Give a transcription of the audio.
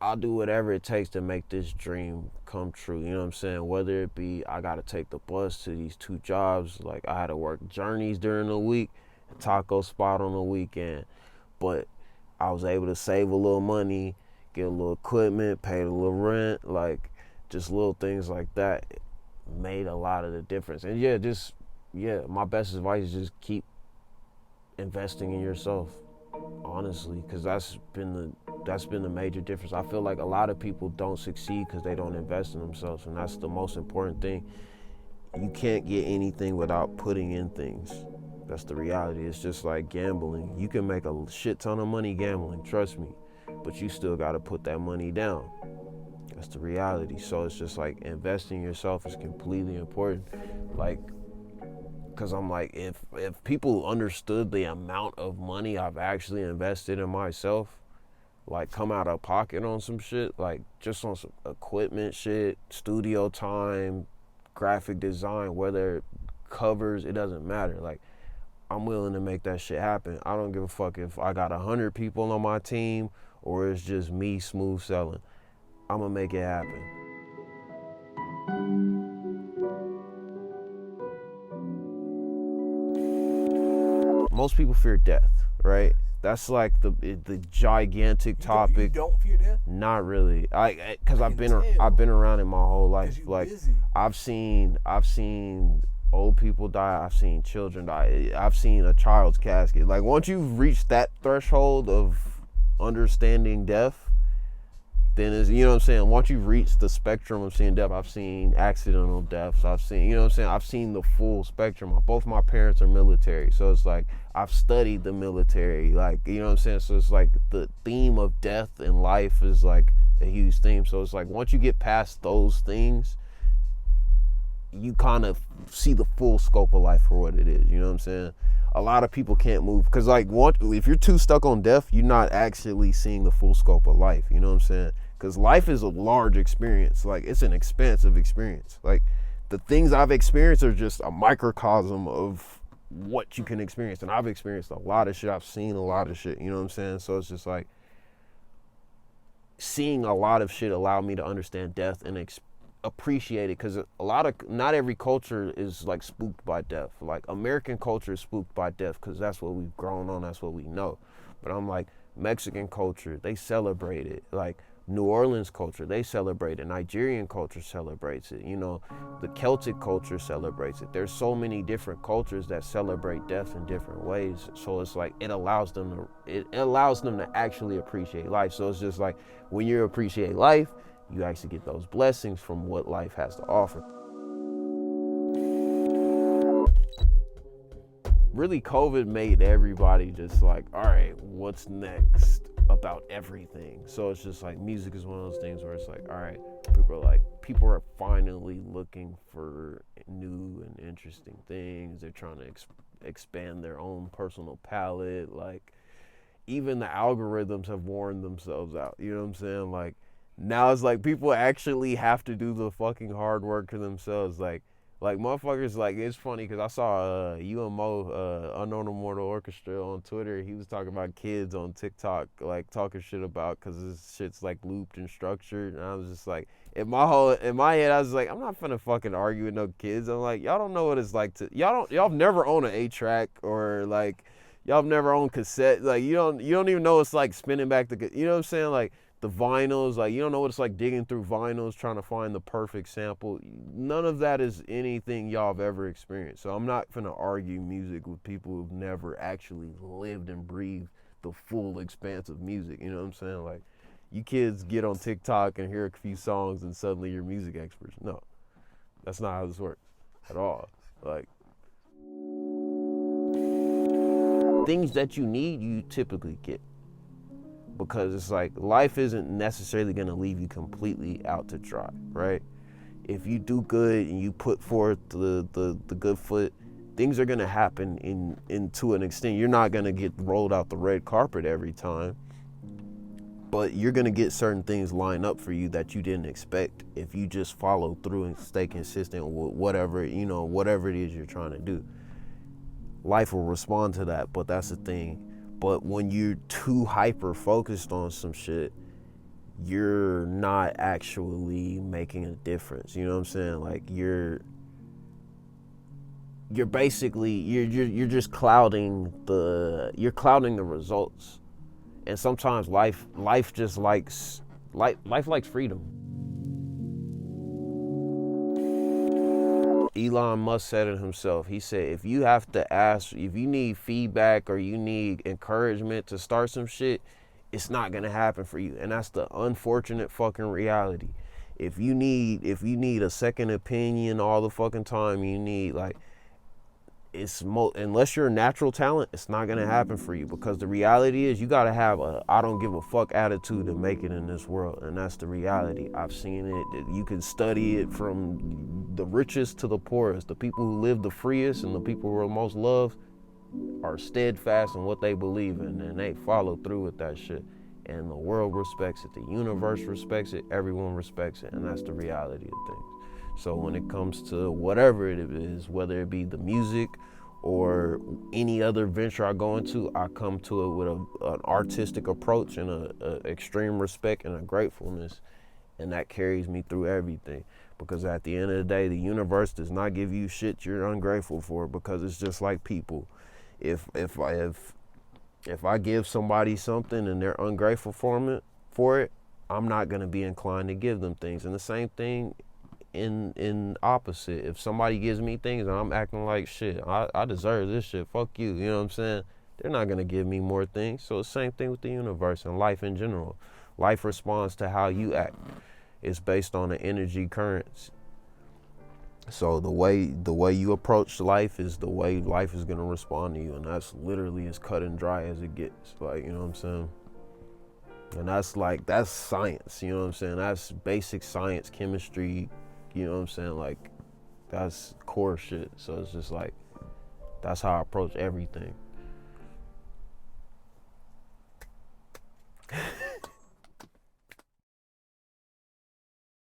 I'll do whatever it takes to make this dream come true. You know what I'm saying? Whether it be I gotta take the bus to these 2 jobs, like I had to work journeys during the week, a taco spot on the weekend, but I was able to save a little money, get a little equipment, pay a little rent, like just little things like that made a lot of the difference. And my best advice is just keep investing in yourself, honestly, because that's been the major difference. I feel like a lot of people don't succeed because they don't invest in themselves, and that's the most important thing. You can't get anything without putting in things. That's the reality. It's just like gambling. You can make a shit ton of money gambling, trust me, but you still got to put that money down. That's the reality. So it's just like investing in yourself is completely important. Like, because I'm like, if people understood the amount of money I've actually invested in myself, like come out of pocket on some shit, like just on some equipment shit, studio time, graphic design, whether covers, it doesn't matter. Like, I'm willing to make that shit happen. I don't give a fuck if I got 100 people on my team or it's just me smooth selling. I'm gonna make it happen. Most people fear death, right? That's like the gigantic topic. You don't fear death? Not really. Cause I've been around it my whole life. Like busy. I've seen old people die. I've seen children die. I've seen a child's casket. Like once you've reached that threshold of understanding death, then it's, you know what I'm saying? Once you've reached the spectrum of seeing death, I've seen accidental deaths. I've seen, you know what I'm saying? I've seen the full spectrum. Both my parents are military. So it's like, I've studied the military. Like, you know what I'm saying? So it's like the theme of death and life is like a huge theme. So it's like, once you get past those things, you kind of see the full scope of life for what it is. You know what I'm saying? A lot of people can't move because like if you're too stuck on death, you're not actually seeing the full scope of life. You know what I'm saying? Because life is a large experience. Like it's an expansive experience. Like the things I've experienced are just a microcosm of what you can experience. And I've experienced a lot of shit. I've seen a lot of shit. You know what I'm saying? So it's just like seeing a lot of shit allowed me to understand death and appreciate it, because not every culture is like spooked by death. Like American culture is spooked by death because that's what we've grown on, that's what we know. But I'm like, Mexican culture, they celebrate it. Like New Orleans culture, they celebrate it. Nigerian culture celebrates it. You know, the Celtic culture celebrates it. There's so many different cultures that celebrate death in different ways. So it's like it allows them to actually appreciate life. So it's just like when you appreciate life, you actually get those blessings from what life has to offer. Really, COVID made everybody just like, all right, what's next about everything? So it's just like music is one of those things where it's like, all right, people are finally looking for new and interesting things. They're trying to expand their own personal palette. Like even the algorithms have worn themselves out. You know what I'm saying? Like, now it's like people actually have to do the fucking hard work to themselves. Like motherfuckers, like it's funny because I saw UMO, Unknown Immortal Orchestra on Twitter. He was talking about kids on TikTok, like talking shit about because this shit's like looped and structured. And I was just like, in my head, I was like, I'm not finna fucking argue with no kids. I'm like, y'all don't know what it's like y'all have never owned an 8-track or like y'all have never owned cassette. Like you don't even know it's like spinning back you know what I'm saying? Like the vinyls, like you don't know what it's like digging through vinyls trying to find the perfect sample. None of that is anything y'all have ever experienced. So I'm not gonna argue music with people who've never actually lived and breathed the full expanse of music. You know what I'm saying? Like you kids get on TikTok and hear a few songs and suddenly you're music experts. No, that's not how this works at all. Like things that you need, you typically get. Because it's like life isn't necessarily going to leave you completely out to dry, right? If you do good and you put forth the good foot, things are going to happen in to an extent. You're not going to get rolled out the red carpet every time, but you're going to get certain things line up for you that you didn't expect if you just follow through and stay consistent with whatever it is you're trying to do. Life will respond to that, but that's the thing. But when you're too hyper focused on some shit, you're not actually making a difference. You know what I'm saying? Like you're basically you're just clouding the results. And sometimes life just likes life likes freedom. Elon Musk said it himself. He said, if you have to ask, if you need feedback or you need encouragement to start some shit, it's not gonna happen for you. And that's the unfortunate fucking reality. If you need a second opinion all the fucking time, you need like unless you're a natural talent, it's not gonna happen for you, because the reality is you gotta have a I don't give a fuck attitude to make it in this world, and that's the reality. I've seen it. You can study it from the richest to the poorest. The people who live the freest and the people who are most loved are steadfast in what they believe in, and they follow through with that shit. And the world respects it. The universe respects it. Everyone respects it, and that's the reality of things. So when it comes to whatever it is, whether it be the music or any other venture I go into, I come to it with an artistic approach and a extreme respect and a gratefulness, and that carries me through everything. Because at the end of the day, the universe does not give you shit you're ungrateful for, because it's just like people. If I give somebody something and they're ungrateful for it, I'm not gonna be inclined to give them things. And the same thing in opposite. If somebody gives me things and I'm acting like shit, I deserve this shit, fuck you, you know what I'm saying? They're not gonna give me more things. So the same thing with the universe and life in general. Life responds to how you act. It's based on the energy currents. So the way you approach life is the way life is gonna respond to you, and that's literally as cut and dry as it gets. Like, you know what I'm saying? And that's science, you know what I'm saying? That's basic science, chemistry, you know what I'm saying? Like, that's core shit. So it's just like, that's how I approach everything.